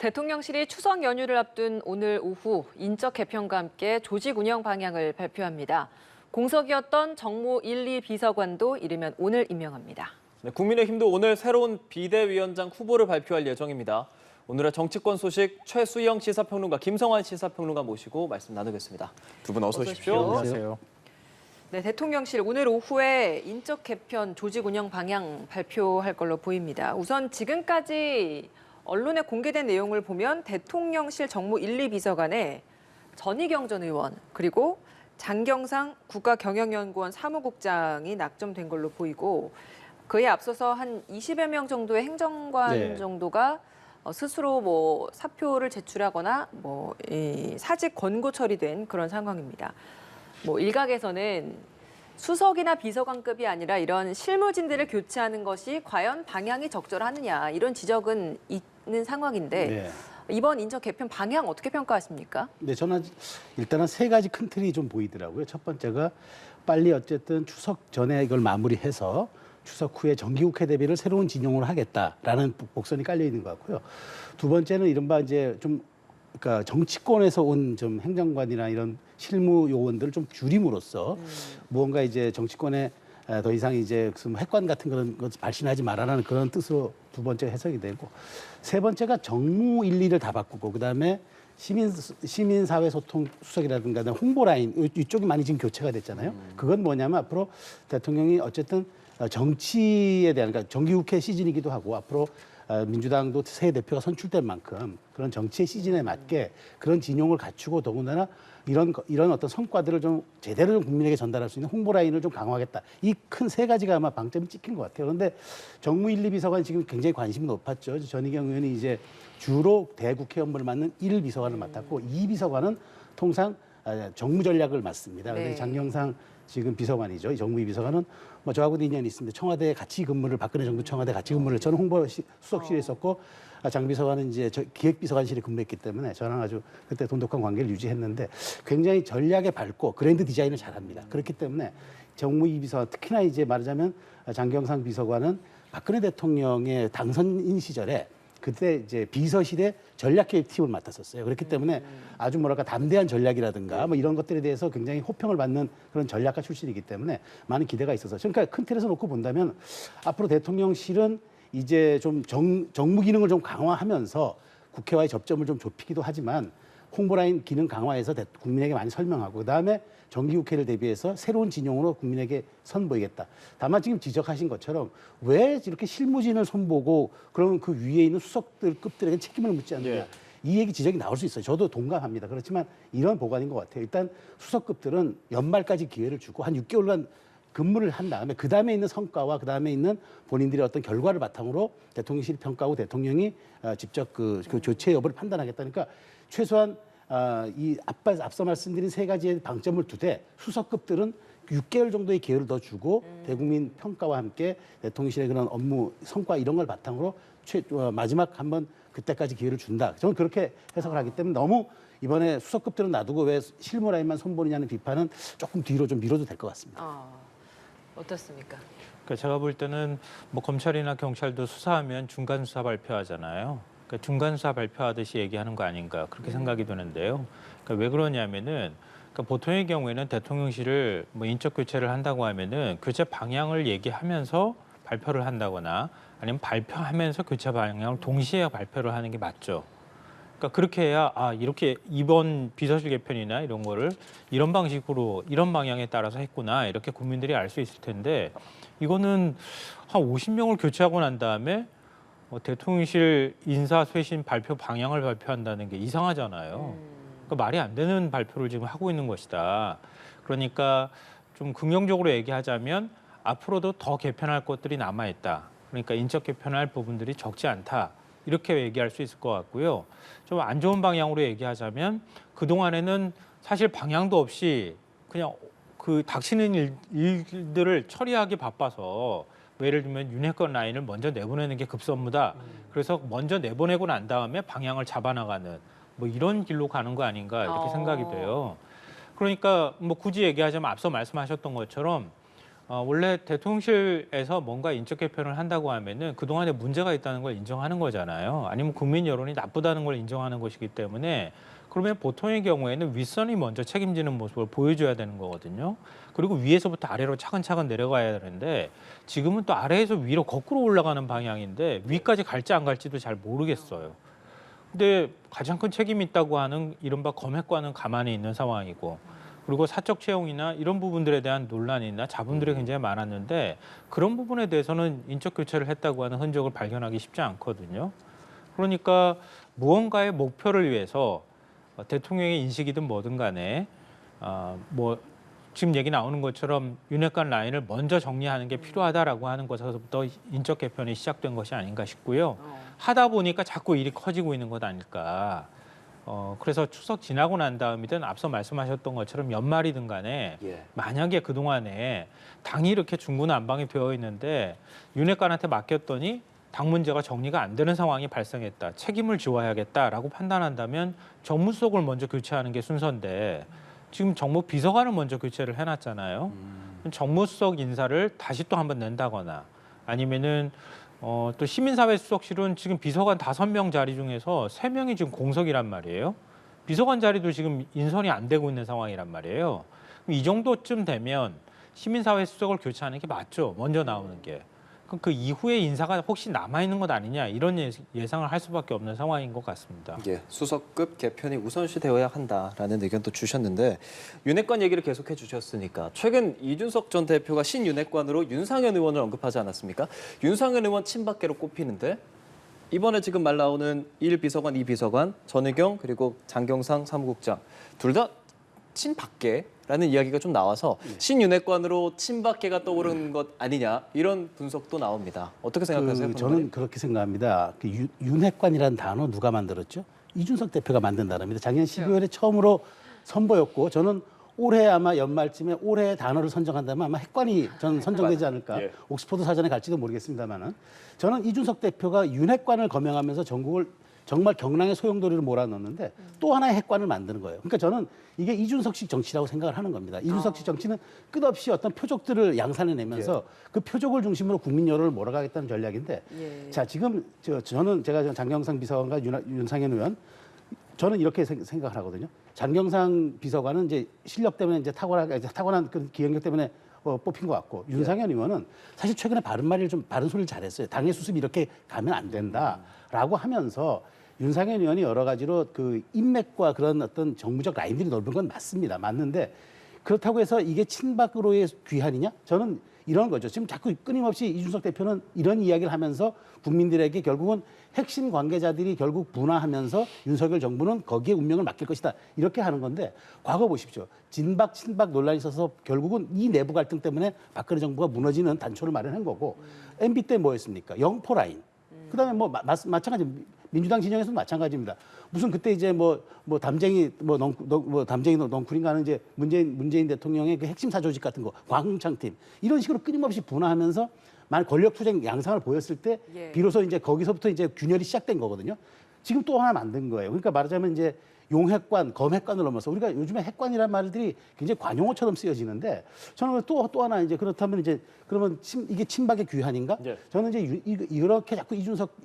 대통령실이 추석 연휴를 앞둔 오늘 오후 인적 개편과 함께 조직 운영 방향을 발표합니다. 공석이었던 정무 1, 2 비서관도 이르면 오늘 임명합니다. 네, 국민의힘도 오늘 새로운 비대위원장 후보를 발표할 예정입니다. 오늘의 정치권 소식 최수영 시사평론가, 김성환 시사평론가 모시고 말씀 나누겠습니다. 두 분 어서 오십시오. 안녕하세요. 네, 대통령실 오늘 오후에 인적 개편 조직 운영 방향 발표할 걸로 보입니다. 우선 지금까지 언론에 공개된 내용을 보면 대통령실 정무 1, 2 비서관에 전희경 전 의원 그리고 장경상 국가경영연구원 사무국장이 낙점된 걸로 보이고 그에 앞서서 한 20여 명 정도의 행정관 정도가 스스로 사표를 제출하거나 사직 권고 처리된 그런 상황입니다. 일각에서는 수석이나 비서관급이 아니라 이런 실무진들을 교체하는 것이 과연 방향이 적절하느냐 이런 지적은 있는 상황인데 이번 인적 개편 방향 어떻게 평가하십니까? 네, 저는 일단은 세 가지 큰 틀이 좀 보이더라고요. 첫 번째가 빨리 어쨌든 추석 전에 이걸 마무리해서 추석 후에 정기국회 대비를 새로운 진용으로 하겠다라는 복선이 깔려 있는 것 같고요. 두 번째는 이른바 이제 그러니까 정치권에서 온 좀 행정관이나 이런 실무 요원들을 좀 줄임으로써 무언가 이제 정치권에 더 이상 이제 무슨 핵관 같은 그런 것 발신하지 말아라는 그런 뜻으로 두 번째 해석이 되고 세 번째가 정무 1, 2를 다 바꾸고 그다음에 시민사회 소통 수석이라든가 홍보 라인 이쪽이 많이 지금 교체가 됐잖아요. 그건 뭐냐면 앞으로 대통령이 어쨌든 정치에 대한 그러니까 정기국회 시즌이기도 하고 앞으로 민주당도 새 대표가 선출될 만큼 그런 정치의 시즌에 맞게 그런 진용을 갖추고 더군다나 이런 어떤 성과들을 좀 제대로 국민에게 전달할 수 있는 홍보 라인을 좀 강화하겠다. 이 큰 세 가지가 아마 방점이 찍힌 것 같아요. 그런데 정무 1, 2 비서관 지금 굉장히 관심이 높았죠. 전희경 의원이 이제 주로 대국회 업무를 맡는 1 비서관을 맡았고 2 비서관은 통상 정무 전략을 맡습니다. 그런데 장경상 지금 비서관이죠. 이 정무 2 비서관은 저하고도 인연이 있습니다. 청와대에 같이 근무를 박근혜 정부 청와대 같이 근무를 저는 홍보 수석실에 있었고 장 비서관은 이제 기획비서관실에 근무했기 때문에 저랑 아주 그때 돈독한 관계를 유지했는데 굉장히 전략에 밝고 그랜드 디자인을 잘합니다. 그렇기 때문에 정무 2 비서관 특히나 이제 말하자면 장경상 비서관은 박근혜 대통령의 당선인 시절에 그때 이제 비서실의 전략기획팀을 맡았었어요. 그렇기 때문에 아주 뭐랄까 담대한 전략이라든가 이런 것들에 대해서 굉장히 호평을 받는 그런 전략가 출신이기 때문에 많은 기대가 있어서 그러니까 큰 틀에서 놓고 본다면 앞으로 대통령실은 이제 좀 정무 기능을 좀 강화하면서 국회와의 접점을 좀 좁히기도 하지만 홍보라인 기능 강화해서 국민에게 많이 설명하고 그다음에 정기국회를 대비해서 새로운 진용으로 국민에게 선보이겠다. 다만 지금 지적하신 것처럼 왜 이렇게 실무진을 손보고 그러면 그 위에 있는 수석급들에게 책임을 묻지 않느냐. 이 얘기 지적이 나올 수 있어요. 저도 동감합니다. 그렇지만 이런 보관인 것 같아요. 일단 수석급들은 연말까지 기회를 주고 한 6개월간 근무를 한 다음에 그다음에 있는 성과와 그다음에 있는 본인들의 어떤 결과를 바탕으로 대통령실이 평가하고 대통령이 직접 그 교체 여부를 판단하겠다니까 최소한 앞서 말씀드린 세 가지의 방점을 두되 수석급들은 6개월 정도의 기회를 더 주고 대국민 평가와 함께 대통령실의 그런 업무 성과 이런 걸 바탕으로 마지막 한번 그때까지 기회를 준다. 저는 그렇게 해석을 하기 때문에 너무 이번에 수석급들은 놔두고 왜 실무 라인만 손보느냐는 비판은 조금 뒤로 좀 미뤄도 될 것 같습니다. 어떻습니까? 그러니까 제가 볼 때는 검찰이나 경찰도 수사하면 중간 수사 발표하잖아요. 그러니까 중간 수사 발표하듯이 얘기하는 거 아닌가 그렇게 생각이 드는데요. 그러니까 왜 그러냐면은 그러니까 보통의 경우에는 대통령실을 인적 교체를 한다고 하면은 교체 방향을 얘기하면서 발표를 한다거나 아니면 발표하면서 교체 방향을 동시에 발표를 하는 게 맞죠. 그러니까 그렇게 해야 이렇게 이번 비서실 개편이나 이런 거를 이런 방식으로 이런 방향에 따라서 했구나 이렇게 국민들이 알 수 있을 텐데 이거는 한 50명을 교체하고 난 다음에 대통령실 인사 쇄신 발표 방향을 발표한다는 게 이상하잖아요. 그러니까 말이 안 되는 발표를 지금 하고 있는 것이다. 그러니까 좀 긍정적으로 얘기하자면 앞으로도 더 개편할 것들이 남아있다. 그러니까 인적 개편할 부분들이 적지 않다. 이렇게 얘기할 수 있을 것 같고요. 좀 안 좋은 방향으로 얘기하자면 그동안에는 사실 방향도 없이 그냥 그 닥치는 일들을 처리하기 바빠서 예를 들면 윤핵관 라인을 먼저 내보내는 게 급선무다. 그래서 먼저 내보내고 난 다음에 방향을 잡아나가는 이런 길로 가는 거 아닌가 이렇게 생각이 돼요. 그러니까 굳이 얘기하자면 앞서 말씀하셨던 것처럼 원래 대통령실에서 뭔가 인적 개편을 한다고 하면은 그동안에 문제가 있다는 걸 인정하는 거잖아요. 아니면 국민 여론이 나쁘다는 걸 인정하는 것이기 때문에 그러면 보통의 경우에는 윗선이 먼저 책임지는 모습을 보여줘야 되는 거거든요. 그리고 위에서부터 아래로 차근차근 내려가야 되는데 지금은 또 아래에서 위로 거꾸로 올라가는 방향인데 위까지 갈지 안 갈지도 잘 모르겠어요. 근데 가장 큰 책임이 있다고 하는 이른바 검핵관은 가만히 있는 상황이고 그리고 사적 채용이나 이런 부분들에 대한 논란이나 자문들이 굉장히 많았는데 그런 부분에 대해서는 인적 교체를 했다고 하는 흔적을 발견하기 쉽지 않거든요. 그러니까 무언가의 목표를 위해서 대통령의 인식이든 뭐든 간에 뭐 지금 얘기 나오는 것처럼 윤핵관 라인을 먼저 정리하는 게 필요하다라고 하는 것에서부터 인적 개편이 시작된 것이 아닌가 싶고요. 하다 보니까 자꾸 일이 커지고 있는 것 아닐까. 그래서 추석 지나고 난 다음이든 앞서 말씀하셨던 것처럼 연말이든 간에 만약에 그동안에 당이 이렇게 중구난방이 되어 있는데 윤핵관한테 맡겼더니 당 문제가 정리가 안 되는 상황이 발생했다. 책임을 지워야겠다라고 판단한다면 정무수석을 먼저 교체하는 게 순서인데 지금 정무 비서관을 먼저 교체를 해놨잖아요. 정무수석 인사를 다시 또 한번 낸다거나 아니면은 또 시민사회 수석실은 지금 비서관 5명 자리 중에서 3명이 지금 공석이란 말이에요. 비서관 자리도 지금 인선이 안 되고 있는 상황이란 말이에요. 이 정도쯤 되면 시민사회 수석을 교체하는 게 맞죠. 먼저 나오는 게. 그럼 그 이후에 인사가 혹시 남아있는 것 아니냐 이런 예상을 할 수밖에 없는 상황인 것 같습니다. 수석급 개편이 우선시 되어야 한다라는 의견도 주셨는데 윤핵관 얘기를 계속해 주셨으니까 최근 이준석 전 대표가 신윤핵관으로 윤상현 의원을 언급하지 않았습니까? 윤상현 의원 친박계로 꼽히는데 이번에 지금 말 나오는 1비서관, 2비서관, 전의경 그리고 장경상 사무국장 둘 다 친박계라는 이야기가 좀 나와서 신윤핵관으로 친박계가 떠오른 것 아니냐 이런 분석도 나옵니다. 어떻게 생각하세요? 저는 그렇게 생각합니다. 윤핵관이라는 단어 누가 만들었죠? 이준석 대표가 만든 단어입니다. 작년 12월에 처음으로 선보였고 저는 올해 아마 연말쯤에 올해 단어를 선정한다면 아마 핵관이 저는 선정되지 않을까. 옥스퍼드 사전에 갈지도 모르겠습니다만은 저는 이준석 대표가 윤핵관을 거명하면서 전국을 정말 경랑의 소용돌이를 몰아넣는데 또 하나의 핵관을 만드는 거예요. 그러니까 저는 이게 이준석식 정치라고 생각을 하는 겁니다. 이준석식 정치는 끝없이 어떤 표적들을 양산해내면서 그 표적을 중심으로 국민 여론을 몰아가겠다는 전략인데 자 지금 제가 장경상 비서관과 윤상현 의원 저는 이렇게 생각을 하거든요. 장경상 비서관은 이제 실력 때문에 이제 타고난 그 기억력 때문에 뽑힌 것 같고 윤상현 의원은 사실 최근에 바른 소리를 잘했어요. 당의 수습이 이렇게 가면 안 된다라고 하면서 윤상현 의원이 여러 가지로 그 인맥과 그런 어떤 정무적 라인들이 넓은 건 맞습니다. 맞는데 그렇다고 해서 이게 친박으로의 귀환이냐? 저는 이런 거죠. 지금 자꾸 끊임없이 이준석 대표는 이런 이야기를 하면서 국민들에게 결국은 핵심 관계자들이 결국 분화하면서 윤석열 정부는 거기에 운명을 맡길 것이다. 이렇게 하는 건데 과거 보십시오. 진박, 친박 논란이 있어서 결국은 이 내부 갈등 때문에 박근혜 정부가 무너지는 단초를 마련한 거고 MB 때 뭐였습니까? 영포 라인. 그다음에 마찬가지 민주당 진영에서도 마찬가지입니다. 무슨 그때 이제 담쟁이 넝쿨인가 하는 이제 문재인 대통령의 그 핵심 사조직 같은 거 광흥창팀 이런 식으로 끊임없이 분화하면서 만 권력 투쟁 양상을 보였을 때 비로소 이제 거기서부터 이제 균열이 시작된 거거든요. 지금 또 하나 만든 거예요. 그러니까 말하자면 이제 용핵관, 검핵관을 넘어서 우리가 요즘에 핵관이라는 말들이 굉장히 관용어처럼 쓰여지는데 저는 또 하나 이제 그렇다면 이제 그러면 이게 친박의 귀환인가? 저는 이제 이렇게 자꾸 이준석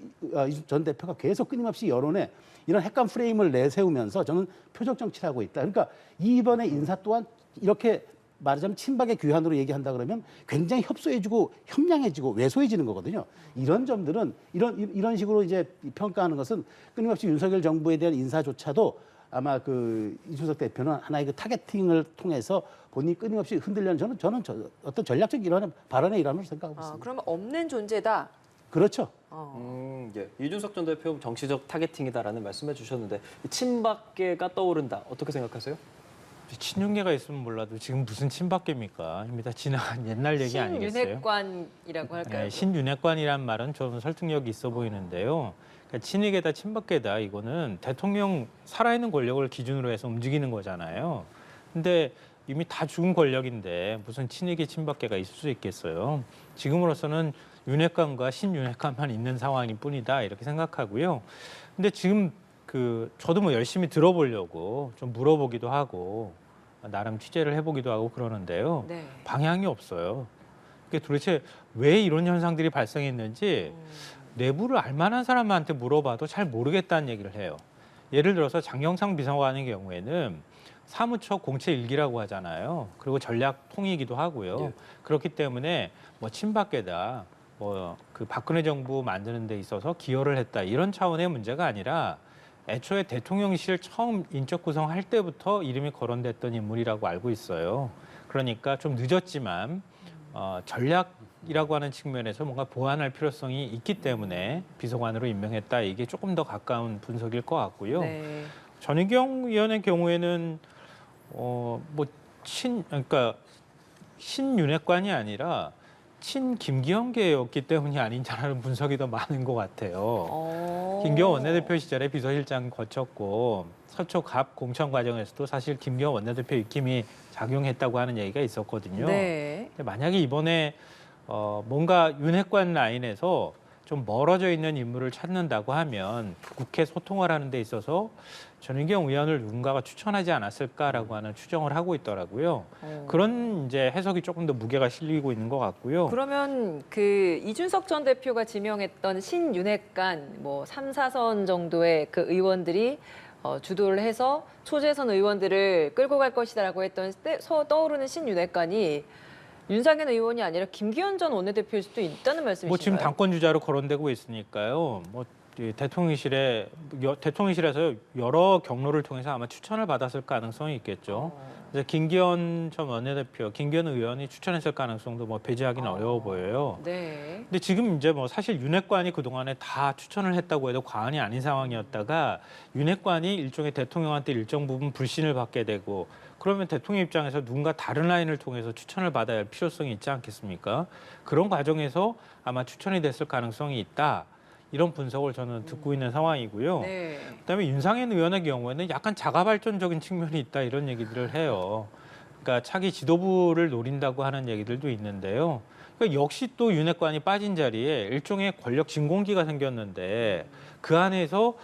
전 대표가 계속 끊임없이 여론에 이런 핵관 프레임을 내세우면서 저는 표적 정치를 하고 있다. 그러니까 이번에 인사 또한 이렇게 말하자면 친박의 귀환으로 얘기한다 그러면 굉장히 협소해지고 협량해지고 왜소해지는 거거든요. 이런 점들은 이런 식으로 이제 평가하는 것은 끊임없이 윤석열 정부에 대한 인사조차도 아마 그 이준석 대표는 하나의 그 타겟팅을 통해서 본인이 끊임없이 흔들려는 저는 어떤 전략적 발언의 일환으로 생각하고 있습니다. 그러면 없는 존재다. 그렇죠. 이준석 전 대표 정치적 타겟팅이다라는 말씀해 주셨는데 친박계가 떠오른다. 어떻게 생각하세요? 친윤계가 있으면 몰라도 지금 무슨 친박계입니까? 이미 다 지나간 옛날 얘기 아니겠어요? 신윤핵관이라고 할까요? 네, 신윤핵관이란 말은 좀 설득력이 있어 보이는데요. 그러니까 친이계다 친박계다 이거는 대통령 살아있는 권력을 기준으로 해서 움직이는 거잖아요. 근데 이미 다 죽은 권력인데 무슨 친이계 친박계가 있을 수 있겠어요. 지금으로서는 윤핵관과 신윤핵관만 있는 상황일 뿐이다 이렇게 생각하고요. 근데 지금 저도 뭐 열심히 들어보려고 좀 물어보기도 하고 나름 취재를 해보기도 하고 그러는데요. 방향이 없어요. 그게 도대체 왜 이런 현상들이 발생했는지 내부를 알만한 사람한테 물어봐도 잘 모르겠다는 얘기를 해요. 예를 들어서 장경상 비서관의 경우에는 사무처 공채 일기라고 하잖아요. 그리고 전략 통이기도 하고요. 예. 그렇기 때문에 뭐 친박계다, 뭐 그 박근혜 정부 만드는 데 있어서 기여를 했다 이런 차원의 문제가 아니라 애초에 대통령실 처음 인적 구성할 때부터 이름이 거론됐던 인물이라고 알고 있어요. 그러니까 좀 늦었지만 전략이라고 하는 측면에서 뭔가 보완할 필요성이 있기 때문에 비서관으로 임명했다. 이게 조금 더 가까운 분석일 것 같고요. 네. 전희경 의원의 경우에는 그러니까 신윤핵관이 아니라 친 김기현계였기 때문이 아닌지라는 분석이 더 많은 것 같아요. 김기현 원내대표 시절에 비서실장 거쳤고 서초 갑 공천 과정에서도 사실 김기현 원내대표 입김이 작용했다고 하는 얘기가 있었거든요. 네. 근데 만약에 이번에 뭔가 윤핵관 라인에서 좀 멀어져 있는 인물을 찾는다고 하면 국회 소통을 하는 데 있어서 전희경 의원을 누군가가 추천하지 않았을까라고 하는 추정을 하고 있더라고요. 그런 이제 해석이 조금 더 무게가 실리고 있는 것 같고요. 그러면 그 이준석 전 대표가 지명했던 신윤핵관 뭐 3, 4선 정도의 그 의원들이 주도를 해서 초재선 의원들을 끌고 갈 것이다라고 했던 떠오르는 신윤핵관이 윤상현 의원이 아니라 김기현 전 원내대표일 수도 있다는 말씀이신가요? 뭐 지금 당권 주자로 거론되고 있으니까요. 뭐 대통령실에서 여러 경로를 통해서 아마 추천을 받았을 가능성이 있겠죠. 그래서 김기현 전 원내대표, 김기현 의원이 추천했을 가능성도 뭐 배제하기는 어려워 보여요. 네. 근데 지금 이제 뭐 사실 윤핵관이 그동안에 다 추천을 했다고 해도 과언이 아닌 상황이었다가 윤핵관이 일종의 대통령한테 일정 부분 불신을 받게 되고 그러면 대통령 입장에서 누군가 다른 라인을 통해서 추천을 받아야 할 필요성이 있지 않겠습니까? 그런 과정에서 아마 추천이 됐을 가능성이 있다. 이런 분석을 저는 듣고 있는 상황이고요. 네. 그다음에 윤상현 의원의 경우에는 약간 자가발전적인 측면이 있다 이런 얘기들을 해요. 그러니까 차기 지도부를 노린다고 하는 얘기들도 있는데요. 그러니까 역시 또 윤핵관이 빠진 자리에 일종의 권력 진공기가 생겼는데 그 안에서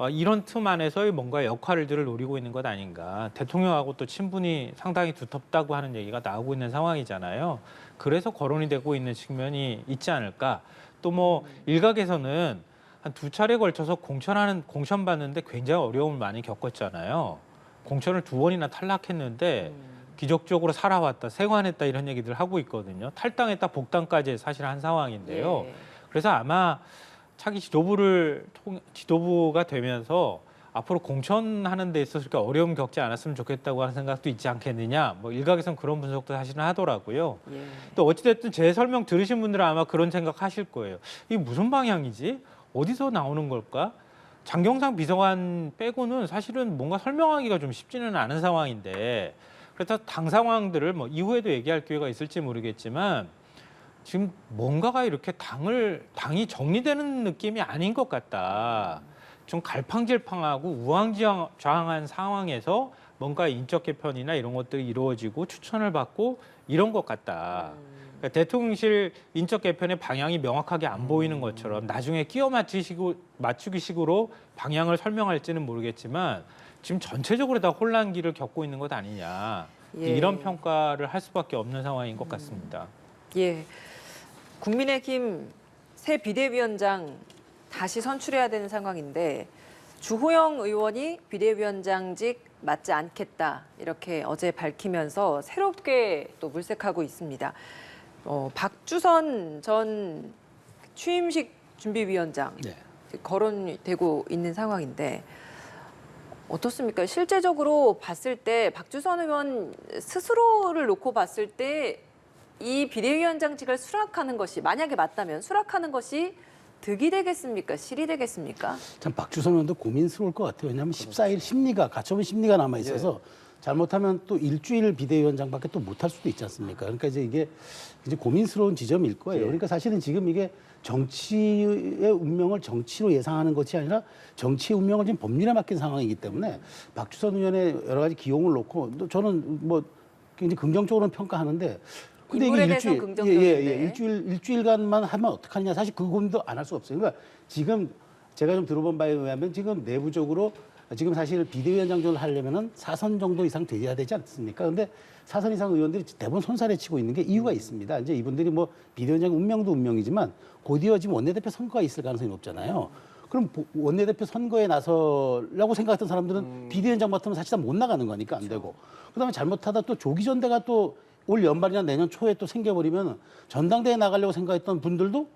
이런 틈 안에서의 뭔가 역할들을 노리고 있는 것 아닌가. 대통령하고 또 친분이 상당히 두텁다고 하는 얘기가 나오고 있는 상황이잖아요. 그래서 거론이 되고 있는 측면이 있지 않을까. 또 뭐 일각에서는 한 2차례 걸쳐서 공천 받는데 굉장히 어려움을 많이 겪었잖아요. 공천을 2번이나 탈락했는데 기적적으로 살아왔다, 생還했다 이런 얘기들 하고 있거든요. 탈당했다, 복당까지 사실 한 상황인데요. 예. 그래서 아마 차기 지도부가 되면서 앞으로 공천하는 데 있어서 그렇게 어려움 겪지 않았으면 좋겠다고 하는 생각도 있지 않겠느냐. 뭐 일각에서는 그런 분석도 사실은 하더라고요. 예. 또 어찌됐든 제 설명 들으신 분들은 아마 그런 생각하실 거예요. 이게 무슨 방향이지? 어디서 나오는 걸까? 장경상 비서관 빼고는 사실은 뭔가 설명하기가 좀 쉽지는 않은 상황인데 그래서 당 상황들을 뭐 이후에도 얘기할 기회가 있을지 모르겠지만 지금 뭔가가 이렇게 당이 정리되는 느낌이 아닌 것 같다. 좀 갈팡질팡하고 우왕좌왕한 상황에서 뭔가 인적 개편이나 이런 것들이 이루어지고 추천을 받고 이런 것 같다. 그러니까 대통령실 인적 개편의 방향이 명확하게 안 보이는 것처럼 나중에 끼워 맞추기식으로 방향을 설명할지는 모르겠지만 지금 전체적으로 다 혼란기를 겪고 있는 것 아니냐. 예. 이런 평가를 할 수밖에 없는 상황인 것 같습니다. 예. 국민의힘 새 비대위원장 다시 선출해야 되는 상황인데 주호영 의원이 비대위원장직 맞지 않겠다 이렇게 어제 밝히면서 새롭게 또 물색하고 있습니다. 박주선 전 취임식 준비위원장 네. 거론되고 있는 상황인데 어떻습니까? 실제적으로 봤을 때 박주선 의원 스스로를 놓고 봤을 때 이 비대위원장직을 수락하는 것이 만약에 맞다면 수락하는 것이 득이 되겠습니까? 실이 되겠습니까? 참 박주선 의원도 고민스러울 것 같아요. 왜냐하면 14일 심리가 가처분 심리가 남아 있어서 잘못하면 또 일주일 비대위원장밖에 또 못할 수도 있지 않습니까? 그러니까 이게 고민스러운 지점일 거예요. 그러니까 사실은 지금 이게 정치의 운명을 정치로 예상하는 것이 아니라 정치의 운명을 지금 법률에 맡긴 상황이기 때문에 박주선 의원의 여러 가지 기용을 놓고 또 저는 뭐 굉장히 긍정적으로는 평가하는데. 근데 인물에 이게 대해서는 긍정적인데. 일주일간만 하면 어떡하냐. 사실 그 고민도 안 할 수 없어요. 그러니까 지금 제가 좀 들어본 바에 의하면 지금 내부적으로 지금 사실 비대위원장 정도를 하려면은 4선 정도 이상 돼야 되지 않습니까? 근데 4선 이상 의원들이 대부분 손살에 치고 있는 게 이유가 있습니다. 이제 이분들이 뭐 비대위원장 운명도 운명이지만 곧이어 지금 원내대표 선거가 있을 가능성이 높잖아요. 그럼 원내대표 선거에 나서려고 생각했던 사람들은 비대위원장 맡으면 사실상 못 나가는 거니까 안 되고. 그다음에 잘못하다 또 조기 전대가 또 올 연말이나 내년 초에 또 생겨버리면 전당대회 나가려고 생각했던 분들도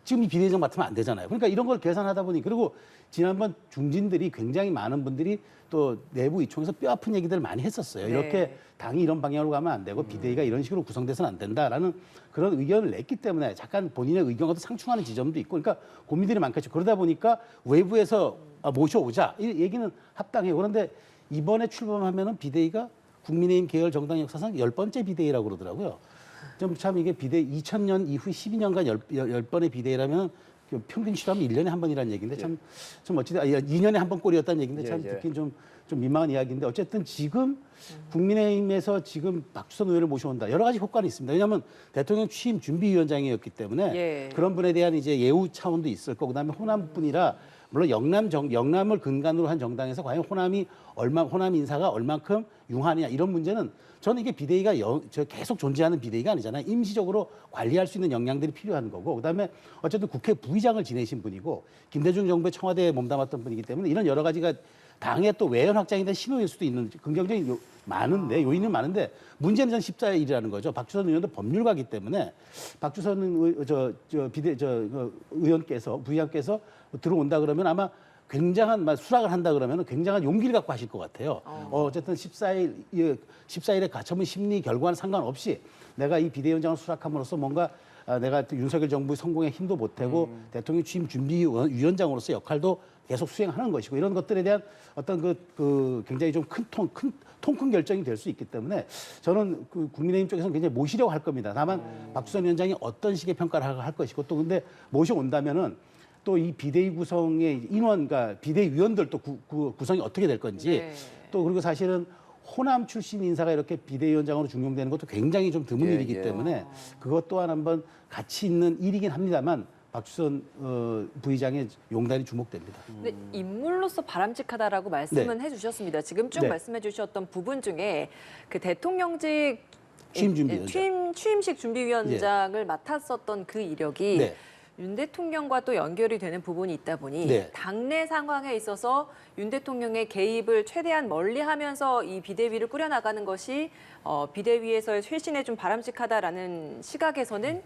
지금 이 비대위원장 맡으면 안 되잖아요. 그러니까 이런 걸 계산하다 보니 그리고 지난번 중진들이 굉장히 많은 분들이 또 내부 이총에서 뼈 아픈 얘기들을 많이 했었어요. 네. 이렇게 당이 이런 방향으로 가면 안 되고 비대위가 이런 식으로 구성돼서는 안 된다라는 그런 의견을 냈기 때문에 잠깐 본인의 의견과도 상충하는 지점도 있고 그러니까 고민들이 많겠죠. 그러다 보니까 외부에서 모셔오자 이 얘기는 합당해요. 그런데 이번에 출범하면은 비대위가 국민의힘 계열 정당 역사상 10번째 비대위라고 그러더라고요. 좀 참 이게 비대위 2000년 이후 12년간 10번의 비대위라면 그 평균 치료하면 1년에 한 번이라는 얘기인데 참 어찌됐든 2년에 한 번 꼴이었다는 얘기인데 참 듣긴 좀 민망한 이야기인데 어쨌든 지금 국민의힘에서 지금 박주선 의원을 모셔온다. 여러 가지 효과는 있습니다. 왜냐하면 대통령 취임 준비위원장이었기 때문에 그런 분에 대한 이제 예우 차원도 있을 거고 그다음에 호남뿐이라 물론 영남을 근간으로 한 정당에서 과연 호남 인사가 얼만큼 융하느냐 이런 문제는 저는 이게 비대위가 계속 존재하는 비대위가 아니잖아요. 임시적으로 관리할 수 있는 역량들이 필요한 거고 그다음에 어쨌든 국회 부의장을 지내신 분이고 김대중 정부의 청와대에 몸담았던 분이기 때문에 이런 여러 가지가 당의 또 외연 확장에 대한 신호일 수도 있는 긍정적인 요인은 많은데 문제는 전 14일이라는 거죠. 박주선 의원도 법률가이기 때문에 박주선 의원께서 부의장께서 들어온다 그러면 아마 굉장한 수락을 한다 그러면 굉장한 용기를 갖고 하실 것 같아요. 어쨌든 14일의 가처분 심리 결과는 상관없이 내가 이 비대위원장을 수락함으로써 뭔가 내가 윤석열 정부의 성공에 힘도 보태고 대통령 취임 준비위원장으로서 역할도 계속 수행하는 것이고 이런 것들에 대한 어떤 그 굉장히 좀 통 큰 결정이 될 수 있기 때문에 저는 그 국민의힘 쪽에서는 굉장히 모시려고 할 겁니다. 다만 박주선 위원장이 어떤 식의 평가를 할 것이고 또 근데 모셔온다면은 또 이 비대위 구성의 인원과 비대위원들 또 구성이 어떻게 될 건지 또 그리고 사실은 호남 출신 인사가 이렇게 비대위원장으로 중용되는 것도 굉장히 좀 드문 일이기 때문에 그것 또한 한번 가치 있는 일이긴 합니다만 박주선 부의장의 용단이 주목됩니다. 근데 인물로서 바람직하다라고 말씀은 해주셨습니다. 지금 쭉 말씀해주셨던 부분 중에 그 대통령직 취임식 준비위원장을 맡았었던 그 이력이 윤 대통령과 또 연결이 되는 부분이 있다 보니 당내 상황에 있어서 윤 대통령의 개입을 최대한 멀리하면서 이 비대위를 꾸려나가는 것이 비대위에서의 쇄신에 좀 바람직하다라는 시각에서는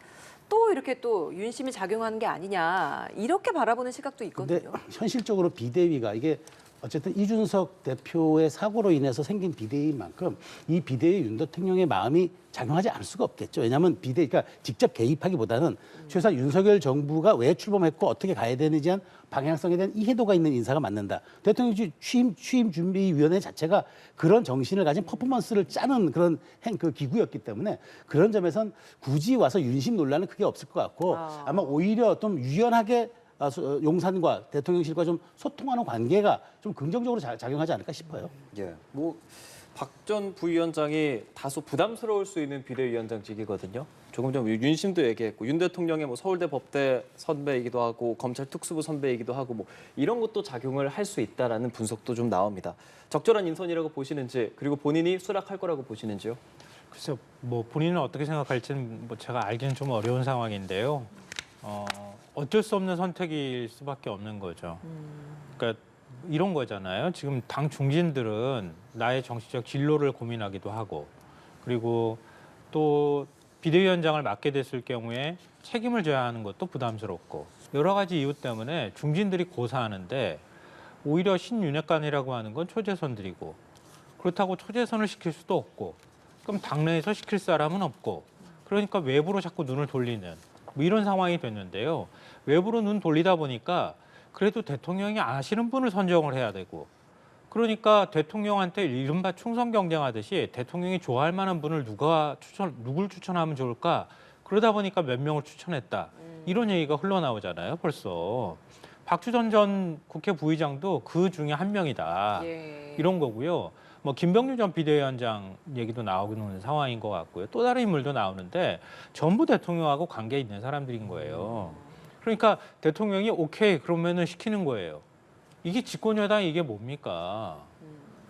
또 이렇게 또 윤심이 작용하는 게 아니냐 이렇게 바라보는 시각도 있거든요. 근데 현실적으로 비대위가 이게 어쨌든 이준석 대표의 사고로 인해서 생긴 비대위인 만큼 이 비대위 윤 대통령의 마음이 작용하지 않을 수가 없겠죠. 왜냐하면 비대위가 직접 개입하기보다는 최소한 윤석열 정부가 왜 출범했고 어떻게 가야 되는지 한 방향성에 대한 이해도가 있는 인사가 맞는다. 대통령 취임 준비위원회 자체가 그런 정신을 가진 퍼포먼스를 짜는 그런 그 기구였기 때문에 그런 점에선 굳이 와서 윤심 논란은 크게 없을 것 같고 아마 오히려 좀 유연하게 용산과 대통령실과 좀 소통하는 관계가 좀 긍정적으로 작용하지 않을까 싶어요. 박 전 부위원장이 다소 부담스러울 수 있는 비대위원장직이거든요. 조금 전 윤심도 얘기했고 윤 대통령의 뭐 서울대 법대 선배이기도 하고 검찰 특수부 선배이기도 하고 뭐 이런 것도 작용을 할 수 있다라는 분석도 좀 나옵니다. 적절한 인선이라고 보시는지 그리고 본인이 수락할 거라고 보시는지요? 글쎄요, 뭐 본인은 어떻게 생각할지는 뭐 제가 알기는 좀 어려운 상황인데요. 어쩔 수 없는 선택일 수밖에 없는 거죠. 그러니까 이런 거잖아요. 지금 당 중진들은 나의 정치적 진로를 고민하기도 하고 그리고 또 비대위원장을 맡게 됐을 경우에 책임을 져야 하는 것도 부담스럽고 여러 가지 이유 때문에 중진들이 고사하는데 오히려 신윤핵관이라고 하는 건 초재선들이고 그렇다고 초재선을 시킬 수도 없고 그럼 당내에서 시킬 사람은 없고 그러니까 외부로 자꾸 눈을 돌리는 뭐 이런 상황이 됐는데요. 외부로 눈 돌리다 보니까 그래도 대통령이 아시는 분을 선정을 해야 되고 그러니까 대통령한테 이른바 충성 경쟁하듯이 대통령이 좋아할 만한 분을 누굴 추천하면 좋을까 그러다 보니까 몇 명을 추천했다 이런 얘기가 흘러나오잖아요. 벌써 박주선 전 국회 부의장도 그 중에 한 명이다 이런 거고요. 뭐 김병률 전 비대위원장 얘기도 나오는 상황인 것 같고요. 또 다른 인물도 나오는데 전부 대통령하고 관계 있는 사람들인 거예요. 그러니까 대통령이 오케이 그러면은 시키는 거예요. 이게 집권 여당이 이게 뭡니까?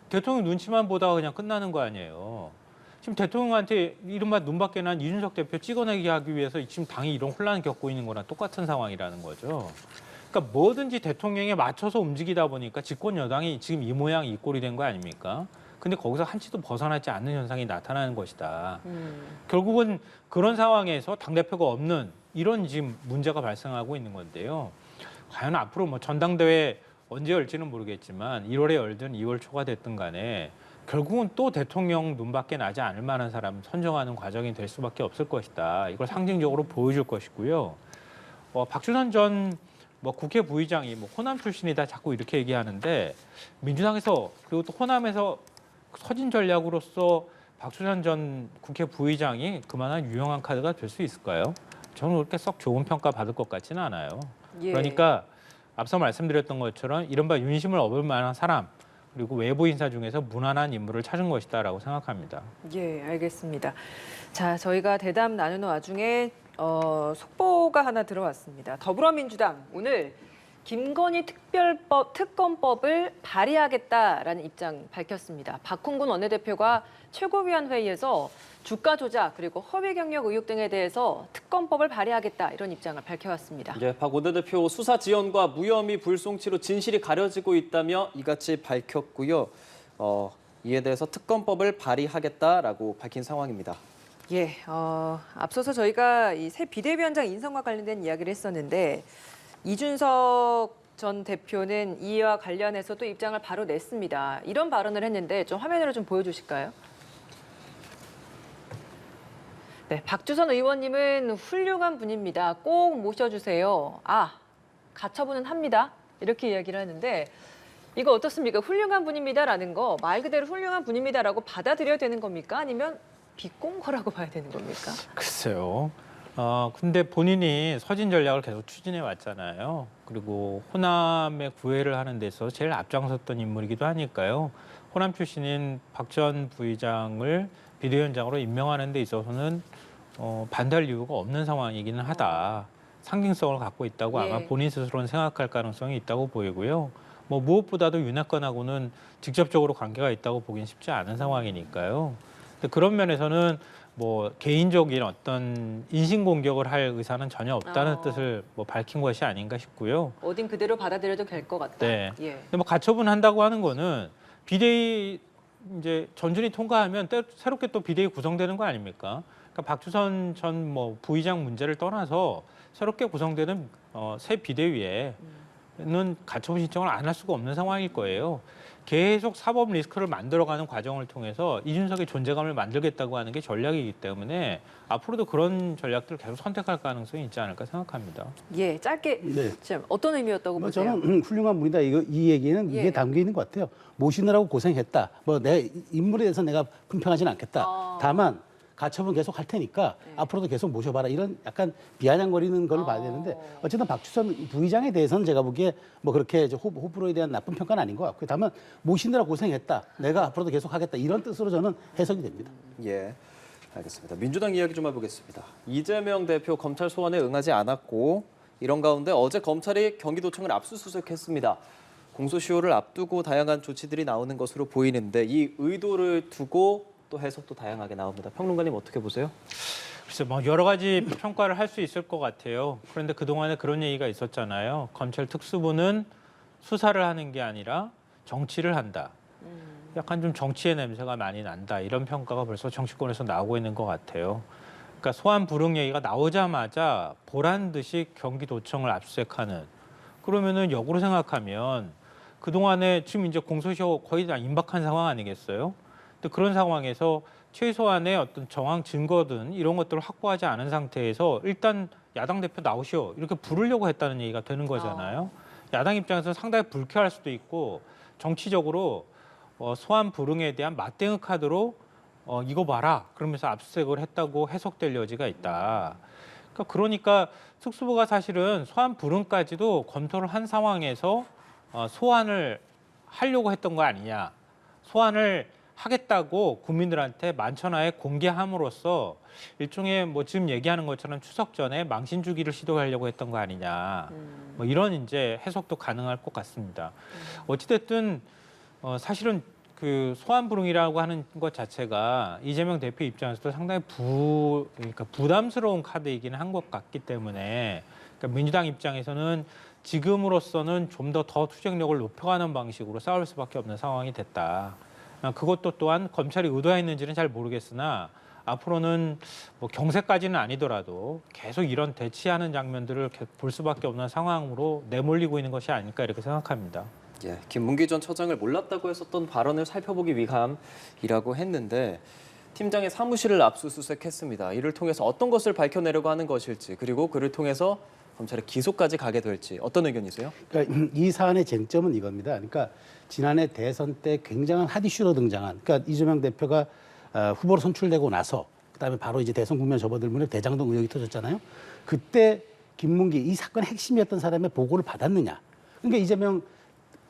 대통령 눈치만 보다가 그냥 끝나는 거 아니에요. 지금 대통령한테 이른바 눈밖에 난 이준석 대표 찍어내기 하기 위해서 지금 당이 이런 혼란을 겪고 있는 거랑 똑같은 상황이라는 거죠. 그러니까 뭐든지 대통령에 맞춰서 움직이다 보니까 집권 여당이 지금 이 모양 이 꼴이 된 거 아닙니까? 근데 거기서 한치도 벗어나지 않는 현상이 나타나는 것이다. 결국은 그런 상황에서 당대표가 없는 이런 지금 문제가 발생하고 있는 건데요. 과연 앞으로 뭐 전당대회 언제 열지는 모르겠지만 1월에 열든 2월 초가 됐든 간에 결국은 또 대통령 눈밖에 나지 않을 만한 사람 선정하는 과정이 될 수밖에 없을 것이다. 이걸 상징적으로 보여줄 것이고요. 박주선 전 국회 부의장이 호남 출신이다 자꾸 이렇게 얘기하는데 민주당에서 그리고 또 호남에서 서진 전략으로서 박주선 전 국회 부의장이 그만한 유용한 카드가 될 수 있을까요? 저는 그렇게 썩 좋은 평가 받을 것 같지는 않아요. 예. 그러니까 앞서 말씀드렸던 것처럼 이른바 윤심을 얻을 만한 사람 그리고 외부 인사 중에서 무난한 인물을 찾은 것이다라고 생각합니다. 예, 알겠습니다. 자, 저희가 대담 나누는 와중에 속보가 하나 들어왔습니다. 더불어민주당 오늘 김건희 특검법을 발의하겠다라는 입장 밝혔습니다. 박홍근 원내대표가 최고위원 회의에서 주가 조작 그리고 허위 경력 의혹 등에 대해서 특검법을 발의하겠다 이런 입장을 밝혀왔습니다. 예, 박 원내대표 수사 지연과 무혐의 불송치로 진실이 가려지고 있다며 이같이 밝혔고요. 이에 대해서 특검법을 발의하겠다라고 밝힌 상황입니다. 예, 앞서서 저희가 이 새 비대위원장 인선과 관련된 이야기를 했었는데 이준석 전 대표는 이와 관련해서 또 입장을 바로 냈습니다. 이런 발언을 했는데 좀 화면으로 좀 보여주실까요? 네, 박주선 의원님은 훌륭한 분입니다. 꼭 모셔주세요. 가처분은 합니다. 이렇게 이야기를 하는데 이거 어떻습니까? 훌륭한 분입니다라는 거 말 그대로 훌륭한 분입니다라고 받아들여야 되는 겁니까? 아니면 비꼰거라고 봐야 되는 겁니까? 글쎄요. 근데 본인이 서진 전략을 계속 추진해 왔잖아요. 그리고 호남의 구애를 하는 데서 제일 앞장섰던 인물이기도 하니까요. 호남 출신인 박 전 부의장을 비대위원장으로 임명하는 데 있어서는 반대할 이유가 없는 상황이기는 하다. 상징성을 갖고 있다고 아마 예. 본인 스스로는 생각할 가능성이 있다고 보이고요. 무엇보다도 윤핵관하고는 직접적으로 관계가 있다고 보긴 쉽지 않은 상황이니까요. 근데 그런 면에서는 개인적인 어떤 인신 공격을 할 의사는 전혀 없다는 뜻을 밝힌 것이 아닌가 싶고요. 어딘 그대로 받아들여도 될 것 같다. 네. 예. 근데 가처분 한다고 하는 거는 비대위 이제 전준이 통과하면 새롭게 또 비대위 구성되는 거 아닙니까? 그러니까 박주선 전 부의장 문제를 떠나서 새롭게 구성되는 새 비대위에는 가처분 신청을 안 할 수가 없는 상황일 거예요. 계속 사법 리스크를 만들어가는 과정을 통해서 이준석의 존재감을 만들겠다고 하는 게 전략이기 때문에 앞으로도 그런 전략들을 계속 선택할 가능성이 있지 않을까 생각합니다. 예, 짧게 네. 참 어떤 의미였다고 보세요? 저는 훌륭한 분이다. 이 얘기는 예. 이게 담겨 있는 것 같아요. 모시느라고 고생했다. 내 인물에 대해서 내가 품평하지는 않겠다. 다만 가처분 계속 할 테니까 앞으로도 계속 모셔봐라. 이런 약간 비아냥거리는 걸 봐야 되는데 어쨌든 박주선 부의장에 대해서는 제가 보기에 그렇게 호불호에 대한 나쁜 평가는 아닌 것 같고요. 다만 모시느라 고생했다. 내가 앞으로도 계속 하겠다. 이런 뜻으로 저는 해석이 됩니다. 예, 알겠습니다. 민주당 이야기 좀 해보겠습니다. 이재명 대표 검찰 소환에 응하지 않았고 이런 가운데 어제 검찰이 경기도청을 압수수색했습니다. 공소시효를 앞두고 다양한 조치들이 나오는 것으로 보이는데 이 의도를 두고 또 해석도 다양하게 나옵니다. 평론가님 어떻게 보세요? 글쎄 여러 가지 평가를 할 수 있을 것 같아요. 그런데 그동안에 그런 얘기가 있었잖아요. 검찰 특수부는 수사를 하는 게 아니라 정치를 한다. 약간 좀 정치의 냄새가 많이 난다. 이런 평가가 벌써 정치권에서 나오고 있는 것 같아요. 그러니까 소환 불응 얘기가 나오자마자 보란 듯이 경기도청을 압수수색하는. 그러면은 역으로 생각하면 그동안에 지금 이제 공소시효 거의 다 임박한 상황 아니겠어요? 근데 그런 상황에서 최소한의 어떤 정황 증거든 이런 것들을 확보하지 않은 상태에서 일단 야당 대표 나오시오 이렇게 부르려고 했다는 얘기가 되는 거잖아요. 야당 입장에서 상당히 불쾌할 수도 있고 정치적으로 소환 불응에 대한 맞대응 카드로 이거 봐라 그러면서 압수수색을 했다고 해석될 여지가 있다. 그러니까 특수부가 사실은 소환 불응까지도 검토를 한 상황에서 소환을 하려고 했던 거 아니냐. 소환을 하겠다고 국민들한테 만천하에 공개함으로써 일종의 뭐 지금 얘기하는 것처럼 추석 전에 망신 주기를 시도하려고 했던 거 아니냐. 뭐 이런 이제 해석도 가능할 것 같습니다. 어찌됐든 사실은 그 소환불응이라고 하는 것 자체가 이재명 대표 입장에서도 상당히 그러니까 부담스러운 카드이기는 한 것 같기 때문에 그러니까 민주당 입장에서는 지금으로서는 좀 더 투쟁력을 높여가는 방식으로 싸울 수밖에 없는 상황이 됐다. 그것도 또한 검찰이 의도했는지는 잘 모르겠으나 앞으로는 뭐 경세까지는 아니더라도 계속 이런 대치하는 장면들을 볼 수밖에 없는 상황으로 내몰리고 있는 것이 아닐까 이렇게 생각합니다. 예, 김문기 전 처장을 몰랐다고 했었던 발언을 살펴보기 위함이라고 했는데 팀장의 사무실을 압수수색했습니다. 이를 통해서 어떤 것을 밝혀내려고 하는 것일지 그리고 그를 통해서 검찰의 기소까지 가게 될지 어떤 의견이세요? 그러니까 이 사안의 쟁점은 이겁니다. 그러니까 지난해 대선 때 굉장한 핫 이슈로 등장한, 그러니까 이재명 대표가 후보로 선출되고 나서 그다음에 바로 이제 대선 국면 접어들면 대장동 의혹이 터졌잖아요. 그때 김문기 이 사건의 핵심이었던 사람의 보고를 받았느냐? 그러니까 이재명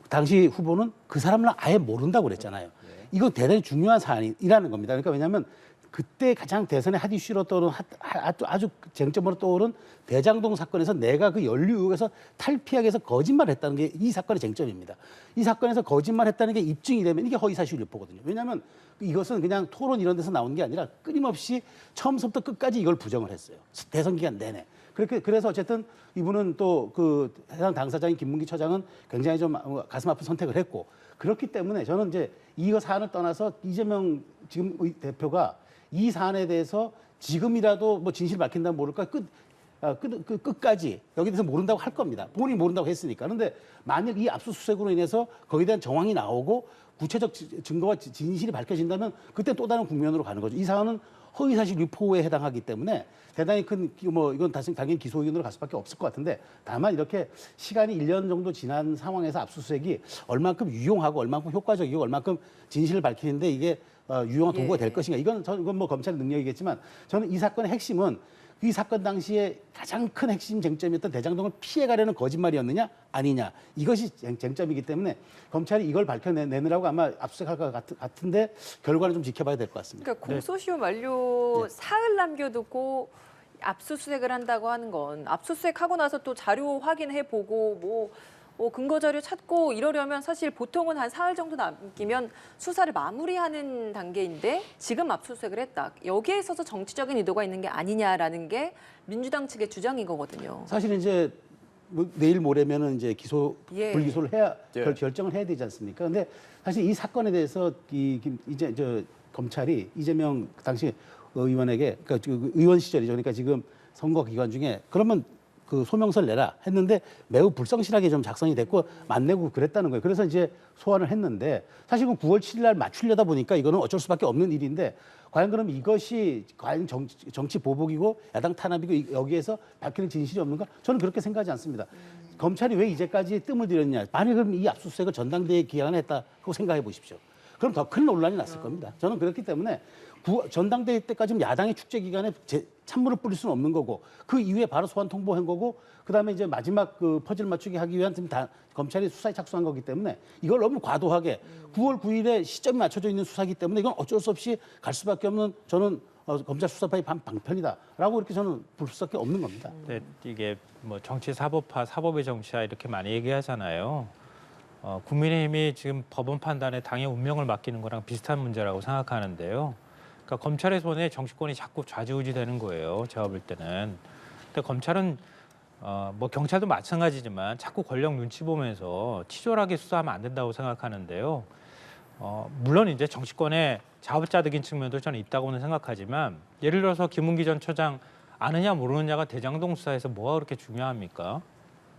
당시 후보는 그 사람을 아예 모른다고 그랬잖아요. 이거 대단히 중요한 사안이라는 겁니다. 그러니까 왜냐하면 그때 가장 대선의 핫 이슈로 떠오른 아주 쟁점으로 떠오른 대장동 사건에서 내가 그 연루 의혹에서 탈피하기 위해서 거짓말했다는 게 이 사건의 쟁점입니다. 이 사건에서 거짓말했다는 게 입증이 되면 이게 허위사실 유포거든요. 왜냐하면 이것은 그냥 토론 이런 데서 나오는 게 아니라 끊임없이 처음부터 끝까지 이걸 부정을 했어요. 대선 기간 내내. 그래서 어쨌든 이분은 또 그 해당 당사자인 김문기 처장은 굉장히 좀 가슴 아픈 선택을 했고, 그렇기 때문에 저는 이제 이 사안을 떠나서 이재명 지금 대표가 이 사안에 대해서 지금이라도 뭐 진실을 밝힌다면 모를까 끝까지 여기 대해서 모른다고 할 겁니다. 본인이 모른다고 했으니까. 그런데 만약 이 압수수색으로 인해서 거기에 대한 정황이 나오고 구체적 증거와 진실이 밝혀진다면 그때 또 다른 국면으로 가는 거죠. 이 사안은 허위사실 유포에 해당하기 때문에 대단히 큰 뭐 이건 당연히 기소 의견으로 갈 수밖에 없을 것 같은데, 다만 이렇게 시간이 1년 정도 지난 상황에서 압수수색이 얼만큼 유용하고 얼만큼 효과적이고 얼만큼 진실을 밝히는데 이게 유용한 도구가 될 것인가, 이건 뭐 검찰의 능력이겠지만 저는 이 사건의 핵심은 이 사건 당시에 가장 큰 핵심 쟁점이었던 대장동을 피해가려는 거짓말이었느냐 아니냐, 이것이 쟁점이기 때문에 검찰이 이걸 밝혀내느라고 아마 압수수색할 것 같은데 결과는 좀 지켜봐야 될 것 같습니다. 그러니까 공소시효 만료 사흘 남겨두고 압수수색을 한다고 하는 건 압수수색하고 나서 또 자료 확인해보고 뭐 근거 자료 찾고 이러려면 사실 보통은 한 사흘 정도 남기면 수사를 마무리하는 단계인데 지금 압수수색을 했다. 여기에 있어서 정치적인 의도가 있는 게 아니냐라는 게 민주당 측의 주장인 거거든요. 사실 이제 뭐 내일 모레면은 이제 불기소를 해야 결정을 해야 되지 않습니까? 근데 사실 이 사건에 대해서 이제 검찰이 이재명 당시 의원에게, 그러니까 의원 시절이죠. 그러니까 지금 선거 기간 중에 그러면 그 소명서를 내라 했는데 매우 불성실하게 좀 작성이 됐고 만내고 그랬다는 거예요. 그래서 이제 소환을 했는데 사실 9월 7일 날 맞추려다 보니까 이거는 어쩔 수밖에 없는 일인데, 과연 그럼 이것이 과연 정치 보복이고 야당 탄압이고 여기에서 밝히는 진실이 없는가? 저는 그렇게 생각하지 않습니다. 검찰이 왜 이제까지 뜸을 들였냐? 만약 그럼 이 압수수색을 전당대회 기간에 했다고 생각해 보십시오. 그럼 더 큰 논란이 났을 겁니다. 저는 그렇기 때문에 전당대회 때까지는 야당의 축제 기간에 찬물을 뿌릴 수는 없는 거고, 그 이후에 바로 소환 통보한 거고, 그다음에 이제 마지막 그 퍼즐 맞추기 하기 위한 지금 다 검찰이 수사에 착수한 거기 때문에 이걸 너무 과도하게 9월 9일에 시점이 맞춰져 있는 수사이기 때문에 이건 어쩔 수 없이 갈 수밖에 없는, 저는 검찰 수사파의 방편이다라고 이렇게 저는 볼 수밖에 없는 겁니다. 네, 이게 뭐 정치 사법화, 사법의 정치화 이렇게 많이 얘기하잖아요. 국민의힘이 지금 법원 판단에 당의 운명을 맡기는 거랑 비슷한 문제라고 생각하는데요. 그러니까 검찰의 손에 정치권이 자꾸 좌지우지되는 거예요. 제가 볼 때는. 근데 검찰은 뭐 경찰도 마찬가지지만 자꾸 권력 눈치 보면서 치졸하게 수사하면 안 된다고 생각하는데요. 물론 이제 정치권의 자업자득인 측면도 저는 있다고는 생각하지만, 예를 들어서 김문기 전 처장 아느냐 모르느냐가 대장동 수사에서 뭐가 그렇게 중요합니까?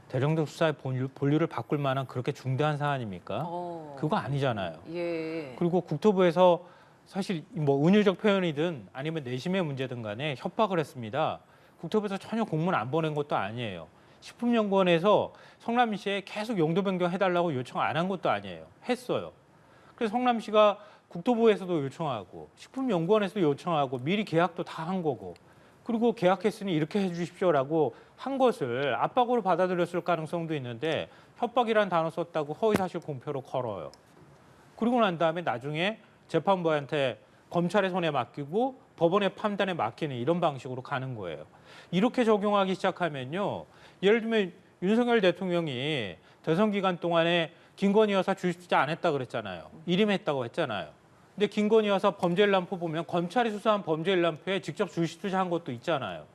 대장동 수사의 본류를 바꿀 만한 그렇게 중대한 사안입니까? 그거 아니잖아요. 예. 그리고 국토부에서 사실 뭐 은유적 표현이든 아니면 내심의 문제든 간에 협박을 했습니다. 국토부에서 전혀 공문 안 보낸 것도 아니에요. 식품연구원에서 성남시에 계속 용도 변경해달라고 요청 안 한 것도 아니에요. 했어요. 그래서 성남시가 국토부에서도 요청하고 식품연구원에서도 요청하고 미리 계약도 다 한 거고, 그리고 계약했으니 이렇게 해주십시오라고 한 것을 압박으로 받아들였을 가능성도 있는데 협박이라는 단어 썼다고 허위사실 공표로 걸어요. 그리고 난 다음에 나중에 재판부한테 검찰의 손에 맡기고 법원의 판단에 맡기는 이런 방식으로 가는 거예요. 이렇게 적용하기 시작하면요. 예를 들면 윤석열 대통령이 대선 기간 동안에 김건희 여사 주식 투자 안 했다 그랬잖아요. 일임했다고 했잖아요. 근데 김건희 여사 범죄일람표 보면 검찰이 수사한 범죄일람표에 직접 주식 투자한 것도 있잖아요.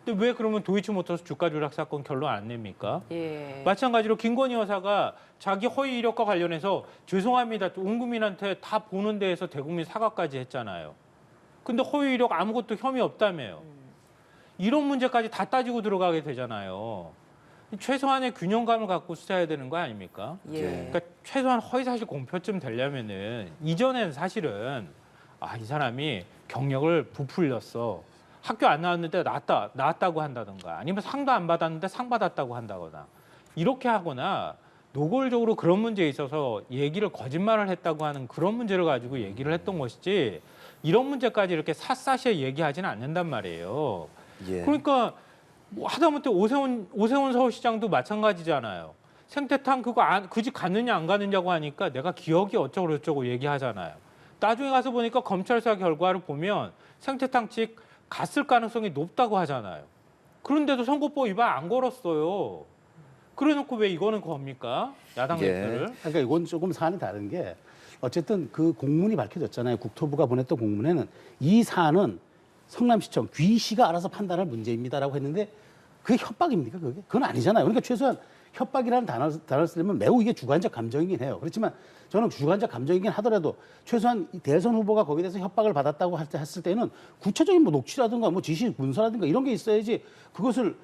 근데 왜 그러면 도이치모터스 주가 조작 사건 결론 안 냅니까? 예. 마찬가지로 김건희 여사가 자기 허위 이력과 관련해서 죄송합니다. 온 국민한테 다 보는 데에서 대국민 사과까지 했잖아요. 근데 허위 이력 아무것도 혐의 없다며요. 이런 문제까지 다 따지고 들어가게 되잖아요. 최소한의 균형감을 갖고 수사해야 되는 거 아닙니까? 예. 그러니까 최소한 허위사실 공표쯤 되려면은 이전에는 사실은 이 사람이 경력을 부풀렸어. 학교 안 나왔는데 나왔다고 한다던가 아니면 상도 안 받았는데 상 받았다고 한다거나 이렇게 하거나 노골적으로 그런 문제에 있어서 얘기를 거짓말을 했다고 하는 그런 문제를 가지고 얘기를 했던 것이지 이런 문제까지 이렇게 샅샅이 얘기하지는 않는단 말이에요. 예. 그러니까 뭐 하다못해 오세훈 서울시장도 마찬가지잖아요. 생태탕 그거 그 집 갔느냐 안 갔느냐고 하니까 내가 기억이 어쩌고 저쩌고 얘기하잖아요. 나중에 가서 보니까 검찰 수사 결과를 보면 생태탕 집 갔을 가능성이 높다고 하잖아요. 그런데도 선거법 위반 안 걸었어요. 그래놓고 왜 이거는 겁니까? 야당 예. 대표를. 그러니까 이건 조금 사안이 다른 게 어쨌든 그 공문이 밝혀졌잖아요. 국토부가 보냈던 공문에는 이 사안은 성남시청 귀시가 알아서 판단할 문제입니다라고 했는데 그게 협박입니까? 그건 아니잖아요. 그러니까 최소한 협박이라는 단어를 쓰려면 매우 이게 주관적 감정이긴 해요. 그렇지만 저는 주관적 감정이긴 하더라도 최소한 이 대선 후보가 거기에 대해서 협박을 받았다고 했을 때는 구체적인 뭐 녹취라든가 뭐 지시 문서라든가 이런 게 있어야지 그것을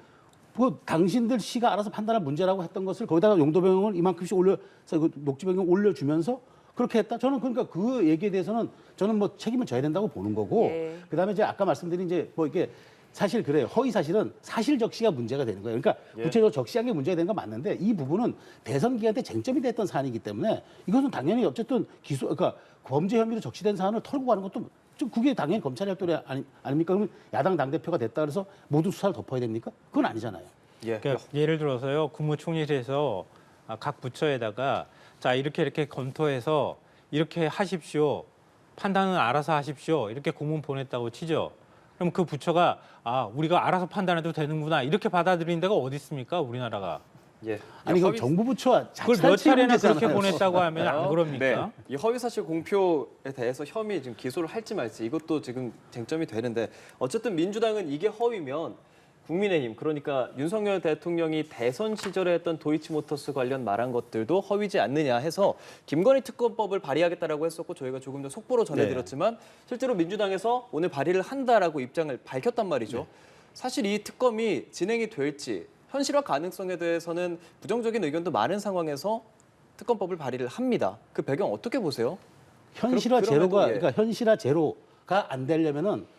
뭐 당신들 시가 알아서 판단할 문제라고 했던 것을 거기다가 용도 변경을 이만큼씩 올려서 그 녹취 변경 올려주면서 그렇게 했다. 저는 그러니까 그 얘기에 대해서는 저는 뭐 책임을 져야 된다고 보는 거고 예. 그다음에 이제 아까 말씀드린 이제 뭐 이게 사실 그래요. 허위 사실은 사실 적시가 문제가 되는 거예요. 그러니까 구체적으로 적시한 게 문제가 되는 건 맞는데 이 부분은 대선 기간 때 쟁점이 됐던 사안이기 때문에 이것은 당연히 어쨌든 그러니까 범죄 혐의로 적시된 사안을 털고 가는 것도 좀 그게 당연히 검찰의 활동이 아닙니까? 그러면 야당 당대표가 됐다 그래서 모두 수사를 덮어야 됩니까? 그건 아니잖아요. 예. 그러니까 예를 들어서요. 국무총리실에서 각 부처에다가 자 이렇게 검토해서 이렇게 하십시오. 판단은 알아서 하십시오. 이렇게 공문 보냈다고 치죠. 그럼 그 부처가 우리가 알아서 판단해도 되는구나 이렇게 받아들이는 데가 어디 있습니까? 우리나라가. 예. 아니 이건 허위- 정부 부처와 그걸 몇 차례나 그렇게 보냈다고 하면 안 그럽니까? 네. 이 허위사실 공표에 대해서 혐의 지금 기소를 할지 말지 이것도 지금 쟁점이 되는데 어쨌든 민주당은 이게 허위면 국민의힘 그러니까 윤석열 대통령이 대선 시절에 했던 도이치모터스 관련 말한 것들도 허위지 않느냐 해서 김건희 특검법을 발의하겠다라고 했었고 저희가 조금 더 속보로 전해드렸지만 실제로 민주당에서 오늘 발의를 한다라고 입장을 밝혔단 말이죠. 사실 이 특검이 진행이 될지 현실화 가능성에 대해서는 부정적인 의견도 많은 상황에서 특검법을 발의를 합니다. 그 배경 어떻게 보세요? 현실화 그럼에도 제로가 예. 그러니까 현실화 제로가 안 되려면은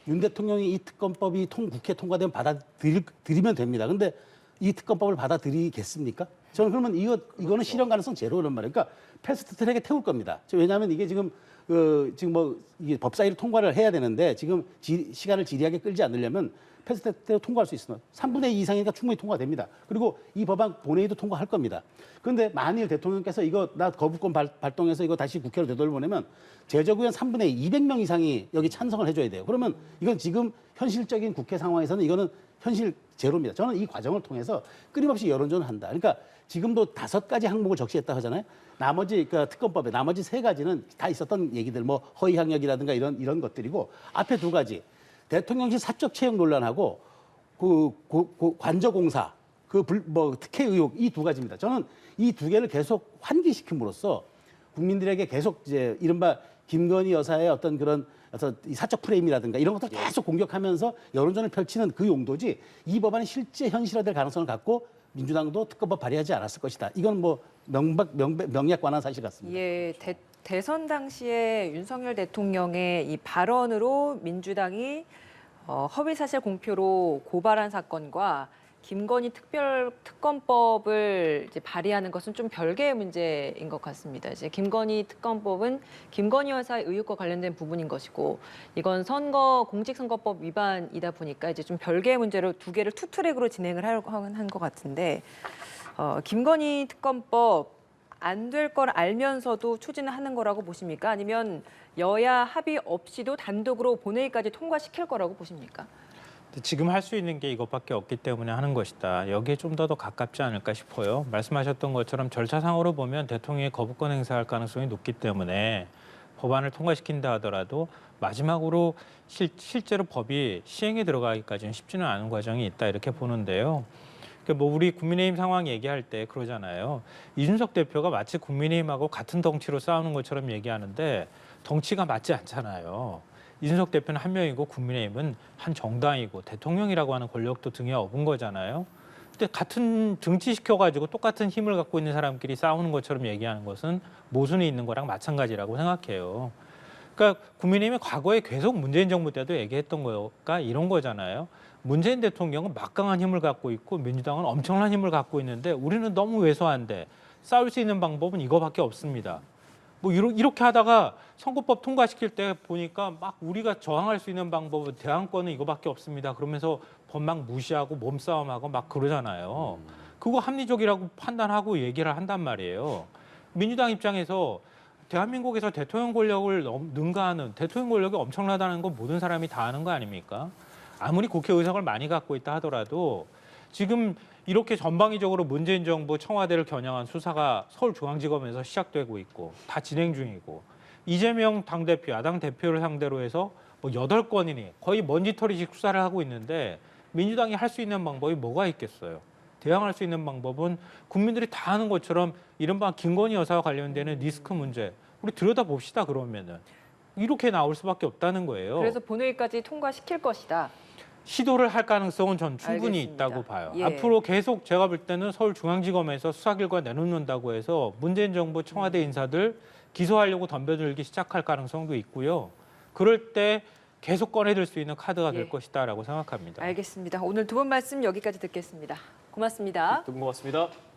윤 대통령이 이 특검법이 국회 통과되면 받아들이면 됩니다. 근데 이 특검법을 받아들이겠습니까? 저는 그러면 이거는 실현 가능성 제로란 말이에요. 그러니까 패스트 트랙에 태울 겁니다. 왜냐하면 이게 지금 이게 법사위를 통과를 해야 되는데 지금 시간을 지리하게 끌지 않으려면 패스트 트랙으로 통과할 수 있으면 3분의 2 이상이니까 충분히 통과됩니다. 그리고 이 법안 본회의도 통과할 겁니다. 그런데 만일 대통령께서 이거 나 거부권 발동해서 이거 다시 국회로 되돌려보내면 제적의원 3분의 2, 200명 이상이 여기 찬성을 해줘야 돼요. 그러면 이건 지금 현실적인 국회 상황에서는 이거는 현실 제로입니다. 저는 이 과정을 통해서 끊임없이 여론전을 한다. 그러니까 지금도 5가지 항목을 적시했다 하잖아요. 나머지 그러니까 특검법에 나머지 3가지는 다 있었던 얘기들, 뭐 허위 학력이라든가 이런 것들이고 앞에 2가지 대통령실 사적 채용 논란하고 관저공사 특혜 의혹 이 2가지입니다. 저는 이 2개를 계속 환기시킴으로써 국민들에게 계속 이제 이른바 김건희 여사의 어떤 이 사적 프레임이라든가 이런 것들 계속 공격하면서 여론전을 펼치는 그 용도지 이 법안이 실제 현실화될 가능성을 갖고 민주당도 특검법 발의하지 않았을 것이다. 이건 뭐 명약관한 사실 같습니다. 예, 대선 당시에 윤석열 대통령의 이 발언으로 민주당이 허위사실 공표로 고발한 사건과 김건희 특검법을 이제 발의하는 것은 좀 별개의 문제인 것 같습니다. 이제 김건희 특검법은 김건희 여사의 의혹과 관련된 부분인 것이고 이건 공직선거법 위반이다 보니까 이제 좀 별개의 문제로 2개를 투트랙으로 진행을 하려고 한 것 같은데 김건희 특검법 안 될 걸 알면서도 추진을 하는 거라고 보십니까? 아니면 여야 합의 없이도 단독으로 본회의까지 통과시킬 거라고 보십니까? 근데 지금 할 수 있는 게 이것밖에 없기 때문에 하는 것이다. 여기에 좀 더 가깝지 않을까 싶어요. 말씀하셨던 것처럼 절차상으로 보면 대통령이 거부권 행사할 가능성이 높기 때문에 법안을 통과시킨다 하더라도 마지막으로 실제로 법이 시행에 들어가기까지는 쉽지는 않은 과정이 있다 이렇게 보는데요. 그러니까 뭐 우리 국민의힘 상황 얘기할 때 그러잖아요. 이준석 대표가 마치 국민의힘하고 같은 덩치로 싸우는 것처럼 얘기하는데 덩치가 맞지 않잖아요. 이준석 대표는 한 명이고 국민의힘은 한 정당이고 대통령이라고 하는 권력도 등에 업은 거잖아요. 근데 같은 등치시켜가지고 똑같은 힘을 갖고 있는 사람끼리 싸우는 것처럼 얘기하는 것은 모순이 있는 거랑 마찬가지라고 생각해요. 그러니까 국민의힘이 과거에 계속 문재인 정부 때도 얘기했던 거가 이런 거잖아요. 문재인 대통령은 막강한 힘을 갖고 있고 민주당은 엄청난 힘을 갖고 있는데 우리는 너무 왜소한데 싸울 수 있는 방법은 이거밖에 없습니다. 뭐 이렇게 하다가 선거법 통과시킬 때 보니까 막 우리가 저항할 수 있는 방법은 대항권은 이거밖에 없습니다. 그러면서 법막 무시하고 몸싸움하고 막 그러잖아요. 그거 합리적이라고 판단하고 얘기를 한단 말이에요. 민주당 입장에서 대한민국에서 대통령 권력을 능가하는 대통령 권력이 엄청나다는 건 모든 사람이 다 아는 거 아닙니까? 아무리 국회의석을 많이 갖고 있다 하더라도 지금 이렇게 전방위적으로 문재인 정부 청와대를 겨냥한 수사가 서울중앙지검에서 시작되고 있고 다 진행 중이고 이재명 당대표, 야당 대표를 상대로 해서 뭐 8건이니 거의 먼지털이식 수사를 하고 있는데 민주당이 할 수 있는 방법이 뭐가 있겠어요? 대항할 수 있는 방법은 국민들이 다 아는 것처럼 이른바 김건희 여사와 관련되는 리스크 문제 우리 들여다봅시다 그러면은 이렇게 나올 수밖에 없다는 거예요. 그래서 본회의까지 통과시킬 것이다. 시도를 할 가능성은 전 충분히 알겠습니다. 있다고 봐요. 예. 앞으로 계속 제가 볼 때는 서울중앙지검에서 수사 결과 내놓는다고 해서 문재인 정부 청와대 인사들 기소하려고 덤벼들기 시작할 가능성도 있고요. 그럴 때 계속 꺼내들 수 있는 카드가 될 예. 것이다라고 생각합니다. 알겠습니다. 오늘 두 분 말씀 여기까지 듣겠습니다. 고맙습니다. 두 분 고맙습니다.